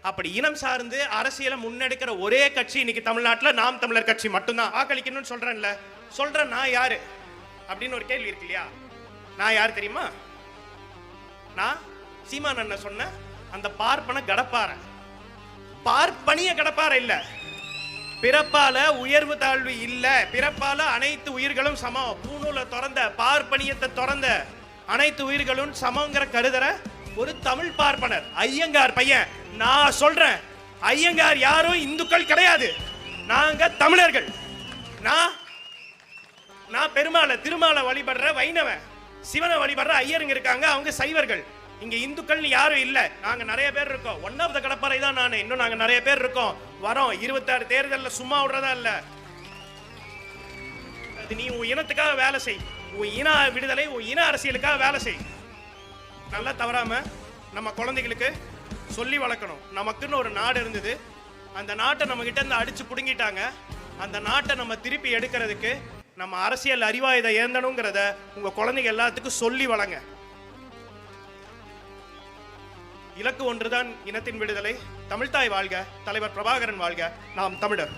அப்படி இனம் சார்ந்து அரசியலை முன்னெடுக்கிற ஒரே கட்சி இன்னைக்கு தமிழ்நாட்டில் நாம் தமிழர் கட்சி மட்டும்தான். வாக்களிக்கணும்னு சொல்றேன்ல, சொல்றேன் நான் யாரு அப்படின்னு ஒரு கேள்வி இருக்கு இல்லையா? நான் யார் தெரியுமா? நான் சீமான் அண்ணன் சொன்ன அந்த பார்ப்பன கடப்பார, பார்ப்பனிய கடப்பார இல்ல. பிறப்பால உயர்வு தாழ்வு இல்ல, பிறப்பால அனைத்து உயிர்களும் சமம், பூநூலை திறந்த பார்ப்பனியத்தை திறந்த அனைத்து உயிர்களும் சமங்கிற கருதற ஒரு தமிழ் பார்ப்பனர் ஐயங்கார் பையன். நான் சொல்றேன், ஐயங்கார் யாரும் இந்துக்கள் கிடையாது, நாங்க தமிழர்கள். நான் பெருமாளை திருமாலை வழிபடுற வைணவன், சிவனை வழிபடுற ஐயருங்க இருக்காங்க, அவங்க சைவர்கள். இங்க இந்துக்கள்னு யாரும் இல்ல, நாங்க நிறைய பேர் இருக்கோம். ஒன் ஆஃப் த கடப்பாறை தான் நான், இன்னும் நாங்க நிறைய பேர் இருக்கோம். வரோம் 26 தேர்தலில் சும்மா விடுறதா இல்ல. அது நீ உன் இனத்துக்காக வேலை செய், உன் இன விடுதலை, உன் இன அரசியலுக்காக வேலை செய். நல்லா தவறாம நம்ம குழந்தைகளுக்கு சொல்லி வளர்க்கணும். நமக்குன்னு ஒரு நாடு இருந்தது, அந்த நாட்டை நம்ம கிட்ட இருந்து அடிச்சு புடுங்கிட்டாங்க. அந்த நாட்டை நம்ம திருப்பி எடுக்கிறதுக்கு நம்ம அரசியல் அறிவாயுதை ஏந்தணுங்கிறத உங்க குழந்தைங்க எல்லாத்துக்கும் சொல்லி வளங்க. இலக்கு ஒன்றுதான், இனத்தின் விடுதலை. தமிழ்தாய் வாழ்க, தலைவர் பிரபாகரன் வாழ்க, நாம் தமிழர்.